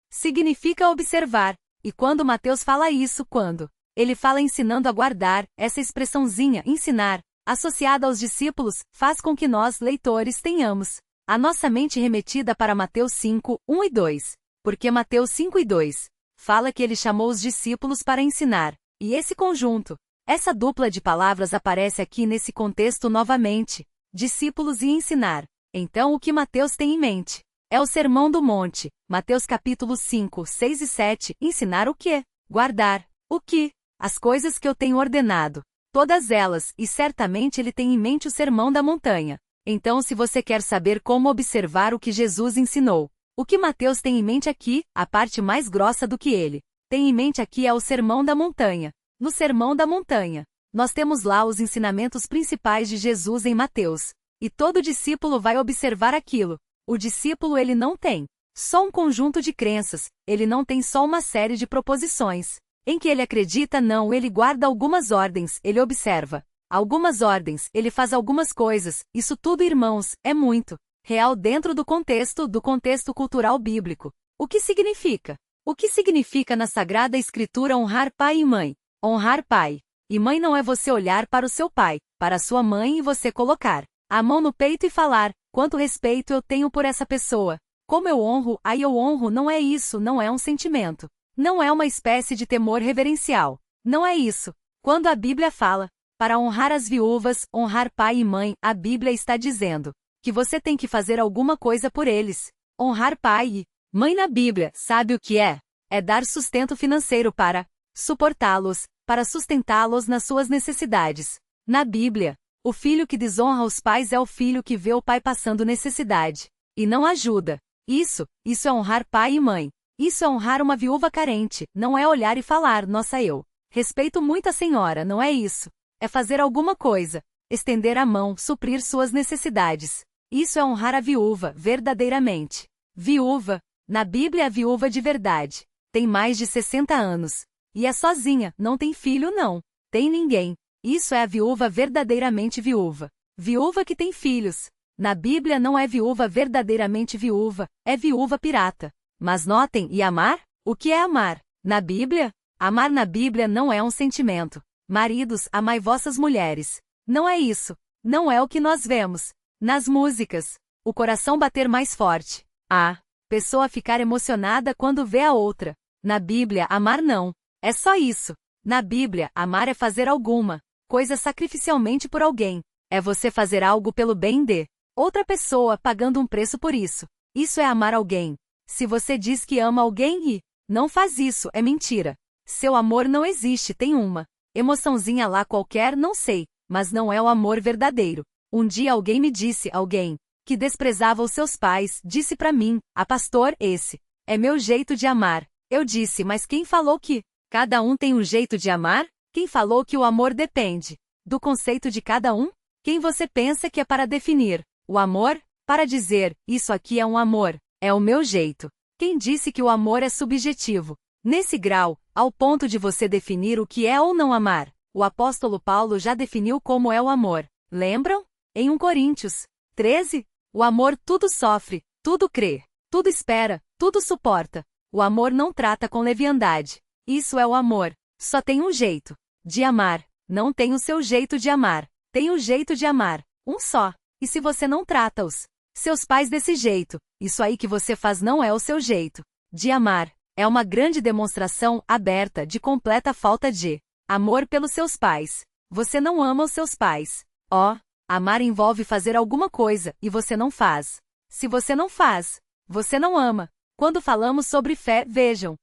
significa observar. E quando Mateus fala isso, quando ele fala ensinando a guardar, essa expressãozinha, ensinar, associada aos discípulos, faz com que nós, leitores, tenhamos a nossa mente remetida para Mateus 5, 1 e 2. Porque Mateus 5 e 2 fala que ele chamou os discípulos para ensinar. E esse conjunto, essa dupla de palavras aparece aqui nesse contexto novamente. Discípulos e ensinar. Então o que Mateus tem em mente? É o Sermão do Monte. Mateus capítulo 5, 6 e 7. Ensinar o quê? Guardar. O que? As coisas que eu tenho ordenado. Todas elas, e certamente ele tem em mente o Sermão da Montanha. Então se você quer saber como observar o que Jesus ensinou, o que Mateus tem em mente aqui, a parte mais grossa do que ele tem em mente aqui é o Sermão da Montanha. No Sermão da Montanha, nós temos lá os ensinamentos principais de Jesus em Mateus. E todo discípulo vai observar aquilo. O discípulo ele não tem só um conjunto de crenças, ele não tem só uma série de proposições. Em que ele acredita não, ele guarda algumas ordens, ele observa algumas ordens, ele faz algumas coisas, isso tudo, irmãos, é muito real dentro do contexto cultural bíblico. O que significa? O que significa na Sagrada Escritura honrar pai e mãe? Honrar pai e mãe não é você olhar para o seu pai, para a sua mãe e você colocar a mão no peito e falar, quanto respeito eu tenho por essa pessoa. Como eu honro, aí eu honro, não é isso, não é um sentimento. Não é uma espécie de temor reverencial. Não é isso. Quando a Bíblia fala, para honrar as viúvas, honrar pai e mãe, a Bíblia está dizendo que você tem que fazer alguma coisa por eles. Honrar pai e mãe na Bíblia, sabe o que é? É dar sustento financeiro para suportá-los, para sustentá-los nas suas necessidades. Na Bíblia, o filho que desonra os pais é o filho que vê o pai passando necessidade e não ajuda. Isso é honrar pai e mãe. Isso é honrar uma viúva carente, não é olhar e falar, nossa, eu respeito muito a senhora, não é isso. É fazer alguma coisa, estender a mão, suprir suas necessidades. Isso é honrar a viúva, verdadeiramente. Viúva, na Bíblia a viúva de verdade, tem mais de 60 anos. E é sozinha, não tem filho não. Tem ninguém. Isso é a viúva verdadeiramente viúva. Viúva que tem filhos. Na Bíblia não é viúva verdadeiramente viúva, é viúva pirata. Mas notem, e amar? O que é amar? Na Bíblia? Amar na Bíblia não é um sentimento. Maridos, amai vossas mulheres. Não é isso. Não é o que nós vemos nas músicas. O coração bater mais forte. A pessoa ficar emocionada quando vê a outra. Na Bíblia, amar não. É só isso. Na Bíblia, amar é fazer alguma coisa sacrificialmente por alguém. É você fazer algo pelo bem de outra pessoa, pagando um preço por isso. Isso é amar alguém. Se você diz que ama alguém e não faz isso, é mentira. Seu amor não existe, tem uma emoçãozinha lá qualquer, não sei, mas não é o amor verdadeiro. Um dia alguém me disse, alguém que desprezava os seus pais, disse pra mim, pastor, esse é meu jeito de amar. Eu disse, mas quem falou que cada um tem um jeito de amar? Quem falou que o amor depende do conceito de cada um? Quem você pensa que é para definir o amor? Para dizer, isso aqui é um amor, é o meu jeito. Quem disse que o amor é subjetivo? Nesse grau, ao ponto de você definir o que é ou não amar. O apóstolo Paulo já definiu como é o amor. Lembram? Em 1 Coríntios 13, o amor tudo sofre, tudo crê, tudo espera, tudo suporta. O amor não trata com leviandade. Isso é o amor. Só tem um jeito de amar. Não tem o seu jeito de amar. Tem o jeito de amar. Um só. E se você não trata os seus pais desse jeito, isso aí que você faz não é o seu jeito de amar. É uma grande demonstração aberta de completa falta de amor pelos seus pais. Você não ama os seus pais. Amar envolve fazer alguma coisa, e você não faz. Se você não faz, você não ama. Quando falamos sobre fé, vejam.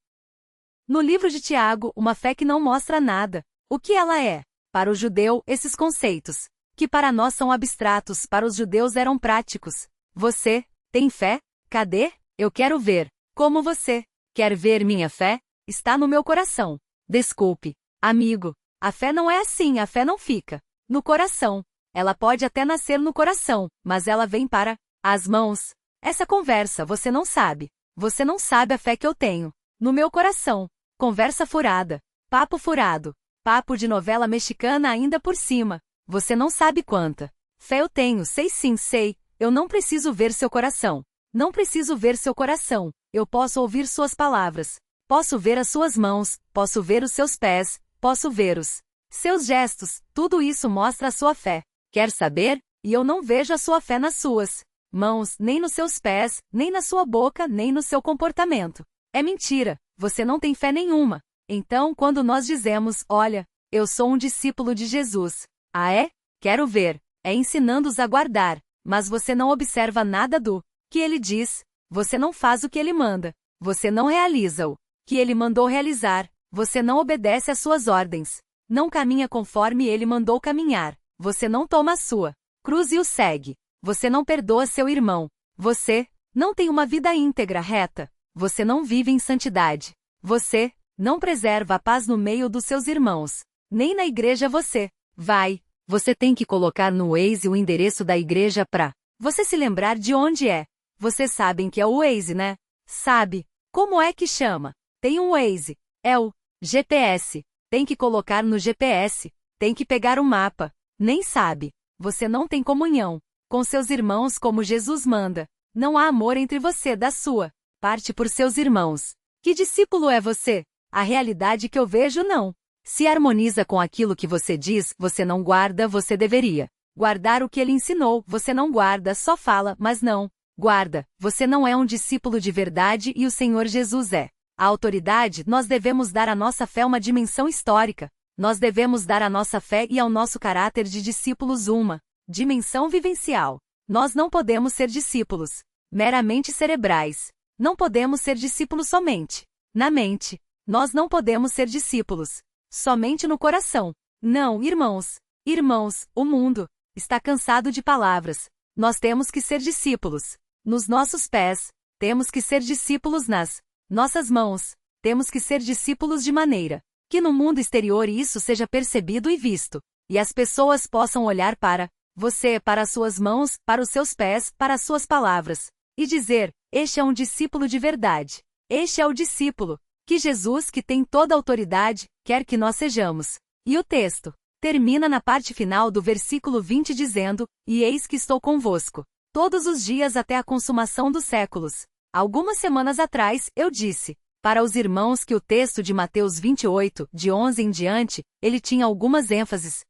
No livro de Tiago, uma fé que não mostra nada. O que ela é? Para o judeu, esses conceitos, que para nós são abstratos, para os judeus eram práticos. Você tem fé? Cadê? Eu quero ver. Como você quer ver minha fé? Está no meu coração. Desculpe, amigo. A fé não é assim, a fé não fica no coração. Ela pode até nascer no coração, mas ela vem para as mãos. Essa conversa você não sabe. Você não sabe a fé que eu tenho no meu coração. Conversa furada. Papo furado. Papo de novela mexicana ainda por cima. Você não sabe quanta fé eu tenho, sei sim, sei. Eu não preciso ver seu coração. Não preciso ver seu coração. Eu posso ouvir suas palavras. Posso ver as suas mãos, posso ver os seus pés, posso ver os seus gestos. Tudo isso mostra a sua fé. Quer saber? E eu não vejo a sua fé nas suas mãos, nem nos seus pés, nem na sua boca, nem no seu comportamento. É mentira. Você não tem fé nenhuma. Então, quando nós dizemos, olha, eu sou um discípulo de Jesus. Ah é? Quero ver. É ensinando-os a guardar. Mas você não observa nada do que ele diz. Você não faz o que ele manda. Você não realiza o que ele mandou realizar. Você não obedece às suas ordens. Não caminha conforme ele mandou caminhar. Você não toma a sua cruz e o segue. Você não perdoa seu irmão. Você não tem uma vida íntegra, reta. Você não vive em santidade. Você não preserva a paz no meio dos seus irmãos. Nem na igreja você vai. Você tem que colocar no Waze o endereço da igreja para você se lembrar de onde é. Vocês sabem que é o Waze, né? Sabe? Como é que chama? Tem um Waze. É o GPS. Tem que colocar no GPS. Tem que pegar o mapa. Nem sabe. Você não tem comunhão com seus irmãos como Jesus manda. Não há amor entre você da sua parte por seus irmãos. Que discípulo é você? A realidade que eu vejo não se harmoniza com aquilo que você diz, você não guarda, você deveria guardar o que ele ensinou, você não guarda, só fala, mas não guarda. Você não é um discípulo de verdade e o Senhor Jesus é a autoridade. Nós devemos dar à nossa fé uma dimensão histórica. Nós devemos dar à nossa fé e ao nosso caráter de discípulos uma dimensão vivencial. Nós não podemos ser discípulos meramente cerebrais. Não podemos ser discípulos somente na mente. Nós não podemos ser discípulos somente no coração. Não, irmãos. Irmãos, o mundo está cansado de palavras. Nós temos que ser discípulos nos nossos pés. Temos que ser discípulos nas nossas mãos. Temos que ser discípulos de maneira que no mundo exterior isso seja percebido e visto. E as pessoas possam olhar para você, para as suas mãos, para os seus pés, para as suas palavras. E dizer, este é um discípulo de verdade. Este é o discípulo que Jesus, que tem toda a autoridade, quer que nós sejamos. E o texto termina na parte final do versículo 20 dizendo, e eis que estou convosco todos os dias até a consumação dos séculos. Algumas semanas atrás, eu disse para os irmãos que o texto de Mateus 28, de 11 em diante, ele tinha algumas ênfases.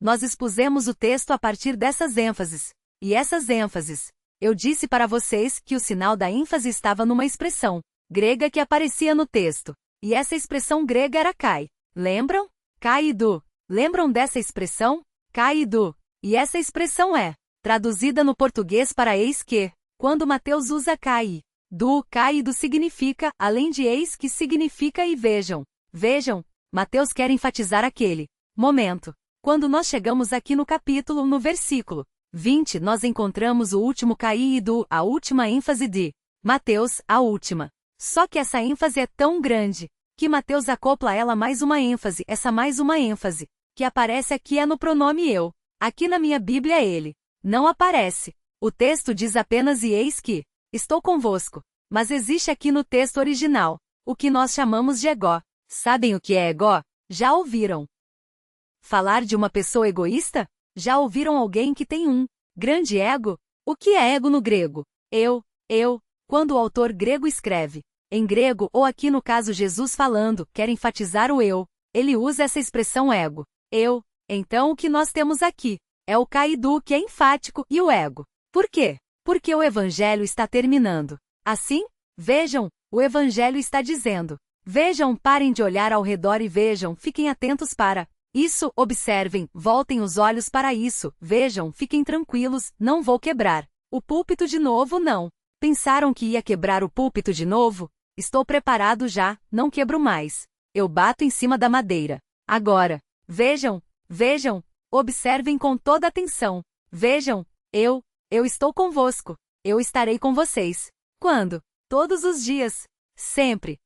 Nós expusemos o texto a partir dessas ênfases. E essas ênfases, eu disse para vocês que o sinal da ênfase estava numa expressão grega que aparecia no texto. E essa expressão grega era kai. Lembram? Kai-do. Lembram dessa expressão? Kai-do. E essa expressão é traduzida no português para eis que. Quando Mateus usa kai-do significa, além de eis que significa e vejam. Vejam, Mateus quer enfatizar aquele momento. Quando nós chegamos aqui no capítulo, no versículo 20, nós encontramos o último kai-do, a última ênfase de Mateus, a última. Só que essa ênfase é tão grande que Mateus acopla a ela mais uma ênfase, essa mais uma ênfase, que aparece aqui é no pronome eu. Aqui na minha Bíblia ele não aparece. O texto diz apenas e eis que estou convosco. Mas existe aqui no texto original o que nós chamamos de ego. Sabem o que é ego? Já ouviram falar de uma pessoa egoísta? Já ouviram alguém que tem um grande ego? O que é ego no grego? Eu. Quando o autor grego escreve em grego, ou aqui no caso Jesus falando, quer enfatizar o eu, ele usa essa expressão ego. Eu. Então o que nós temos aqui é o kai-do, que é enfático, e o ego. Por quê? Porque o evangelho está terminando. Assim, vejam, o evangelho está dizendo. Vejam, parem de olhar ao redor e vejam, fiquem atentos para isso, observem, voltem os olhos para isso, vejam, fiquem tranquilos, não vou quebrar o púlpito de novo, não. Pensaram que ia quebrar o púlpito de novo? Estou preparado já, não quebro mais. Eu bato em cima da madeira. Agora, vejam, observem com toda atenção. Vejam, eu estou convosco. Eu estarei com vocês. Quando? Todos os dias. Sempre.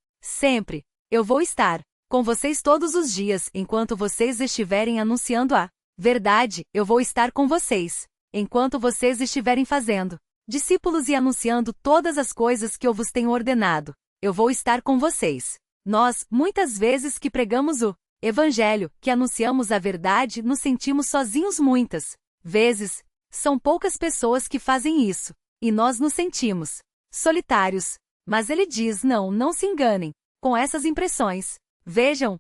Eu vou estar com vocês todos os dias, enquanto vocês estiverem anunciando a verdade, eu vou estar com vocês. Enquanto vocês estiverem fazendo discípulos e anunciando todas as coisas que eu vos tenho ordenado, eu vou estar com vocês. Nós, muitas vezes que pregamos o Evangelho, que anunciamos a verdade, nos sentimos sozinhos muitas vezes. São poucas pessoas que fazem isso. E nós nos sentimos solitários. Mas ele diz, não se enganem com essas impressões. Vejam,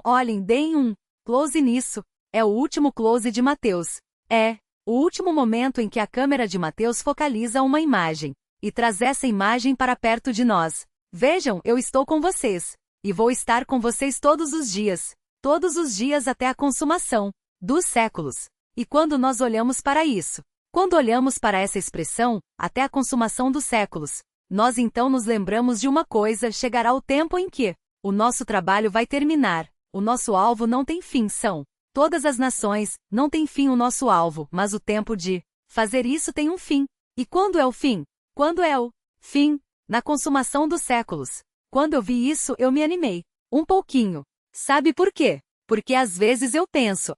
olhem, deem um close nisso. É o último close de Mateus. É o último momento em que a câmera de Mateus focaliza uma imagem e traz essa imagem para perto de nós. Vejam, eu estou com vocês. E vou estar com vocês todos os dias até a consumação dos séculos. E quando nós olhamos para isso, quando olhamos para essa expressão, até a consumação dos séculos, nós então nos lembramos de uma coisa: chegará o tempo em que o nosso trabalho vai terminar. O nosso alvo não tem fim, são todas as nações, não tem fim o nosso alvo, mas o tempo de fazer isso tem um fim. E quando é o fim? Quando é o fim? Na consumação dos séculos. Quando eu vi isso, eu me animei um pouquinho. Sabe por quê? Porque às vezes eu penso,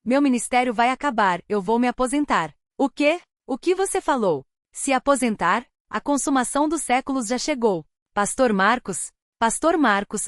meu ministério vai acabar, eu vou me aposentar. O quê? O que você falou? Se aposentar? A consumação dos séculos já chegou. Pastor Marcos,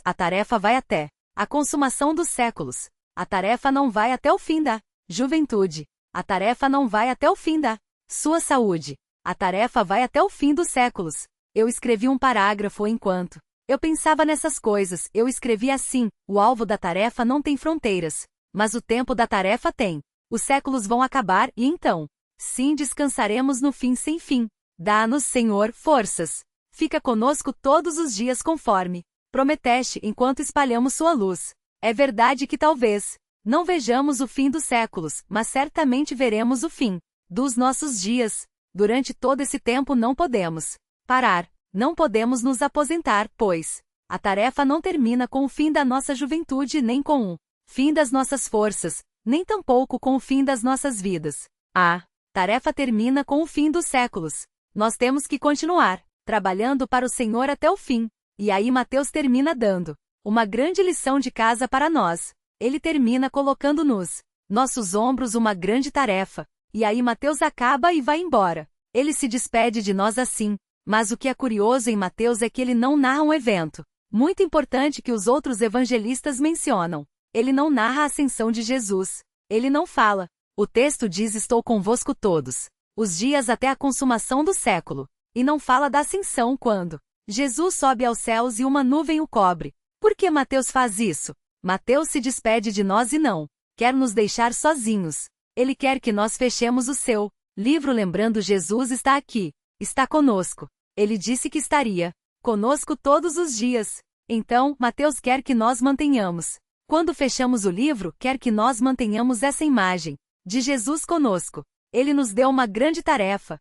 a tarefa vai até a consumação dos séculos. A tarefa não vai até o fim da juventude. A tarefa não vai até o fim da sua saúde. A tarefa vai até o fim dos séculos. Eu escrevi um parágrafo enquanto eu pensava nessas coisas. Eu escrevi assim: o alvo da tarefa não tem fronteiras, mas o tempo da tarefa tem. Os séculos vão acabar e então, sim, descansaremos no fim sem fim. Dá-nos, Senhor, forças. Fica conosco todos os dias conforme prometeste enquanto espalhamos sua luz. É verdade que talvez não vejamos o fim dos séculos, mas certamente veremos o fim dos nossos dias. Durante todo esse tempo não podemos parar, não podemos nos aposentar, pois a tarefa não termina com o fim da nossa juventude nem com o fim das nossas forças, nem tampouco com o fim das nossas vidas. A tarefa termina com o fim dos séculos. Nós temos que continuar trabalhando para o Senhor até o fim. E aí Mateus termina dando uma grande lição de casa para nós. Ele termina colocando nos nossos ombros uma grande tarefa. E aí Mateus acaba e vai embora. Ele se despede de nós assim. Mas o que é curioso em Mateus é que ele não narra um evento muito importante que os outros evangelistas mencionam. Ele não narra a ascensão de Jesus. Ele não fala. O texto diz: estou convosco todos os dias até a consumação do século. E não fala da ascensão quando Jesus sobe aos céus e uma nuvem o cobre. Por que Mateus faz isso? Mateus se despede de nós e não quer nos deixar sozinhos. Ele quer que nós fechemos o seu livro lembrando: Jesus está aqui, está conosco. Ele disse que estaria conosco todos os dias. Então, Mateus quer que nós mantenhamos. Quando fechamos o livro, quer que nós mantenhamos essa imagem de Jesus conosco. Ele nos deu uma grande tarefa.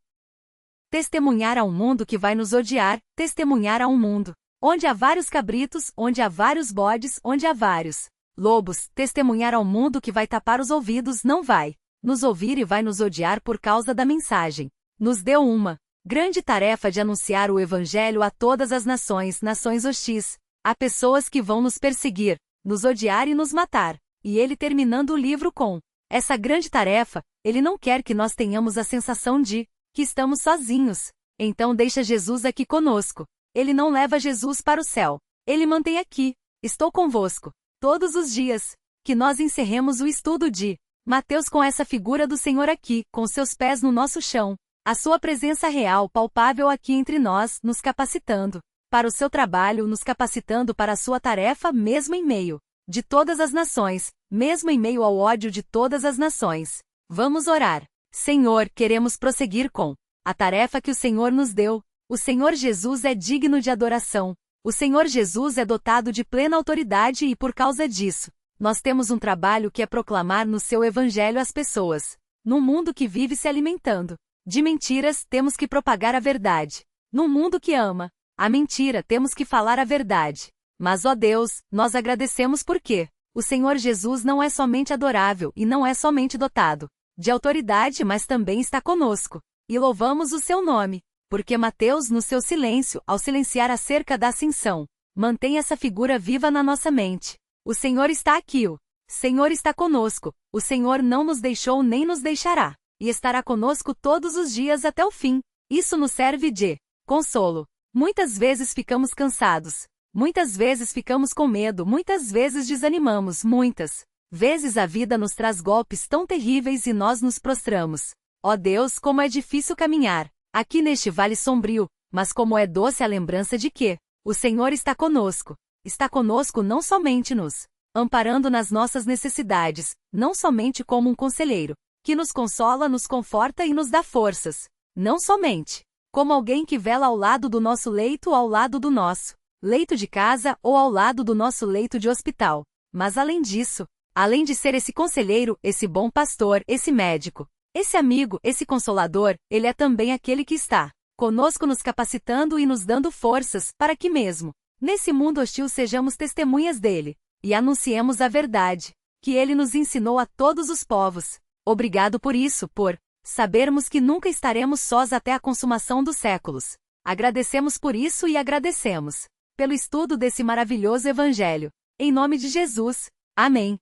Testemunhar a um mundo que vai nos odiar, testemunhar a um mundo onde há vários cabritos, onde há vários bodes, onde há vários lobos, testemunhar ao mundo que vai tapar os ouvidos, não vai nos ouvir e vai nos odiar por causa da mensagem. Nos deu uma grande tarefa de anunciar o Evangelho a todas as nações, nações hostis. Há pessoas que vão nos perseguir, nos odiar e nos matar. E ele terminando o livro com essa grande tarefa, ele não quer que nós tenhamos a sensação de que estamos sozinhos. Então deixa Jesus aqui conosco. Ele não leva Jesus para o céu. Ele mantém aqui. Estou convosco todos os dias. Que nós encerremos o estudo de Mateus com essa figura do Senhor aqui, com seus pés no nosso chão. A sua presença real, palpável aqui entre nós, nos capacitando para o seu trabalho, nos capacitando para a sua tarefa, mesmo em meio de todas as nações, mesmo em meio ao ódio de todas as nações. Vamos orar. Senhor, queremos prosseguir com a tarefa que o Senhor nos deu. O Senhor Jesus é digno de adoração. O Senhor Jesus é dotado de plena autoridade e por causa disso, nós temos um trabalho que é proclamar no seu evangelho às pessoas. Num mundo que vive se alimentando de mentiras, temos que propagar a verdade. Num mundo que ama a mentira, temos que falar a verdade. Mas, ó Deus, nós agradecemos porque o Senhor Jesus não é somente adorável e não é somente dotado de autoridade, mas também está conosco. E louvamos o seu nome, porque Mateus, no seu silêncio, ao silenciar acerca da ascensão, mantém essa figura viva na nossa mente. O Senhor está aqui, o Senhor está conosco, o Senhor não nos deixou nem nos deixará, e estará conosco todos os dias até o fim. Isso nos serve de consolo. Muitas vezes ficamos cansados, muitas vezes ficamos com medo, muitas vezes desanimamos, muitas vezes a vida nos traz golpes tão terríveis e nós nos prostramos. Ó Deus, como é difícil caminhar aqui neste vale sombrio, mas como é doce a lembrança de que o Senhor está conosco não somente nos amparando nas nossas necessidades, não somente como um conselheiro que nos consola, nos conforta e nos dá forças, não somente como alguém que vela ao lado do nosso leito, ao lado do nosso leito de casa ou ao lado do nosso leito de hospital, mas além disso, além de ser esse conselheiro, esse bom pastor, esse médico, esse amigo, esse consolador, ele é também aquele que está conosco nos capacitando e nos dando forças para que mesmo nesse mundo hostil sejamos testemunhas dele e anunciemos a verdade que ele nos ensinou a todos os povos. Obrigado por isso, por sabermos que nunca estaremos sós até a consumação dos séculos. Agradecemos por isso e agradecemos pelo estudo desse maravilhoso evangelho. Em nome de Jesus. Amém.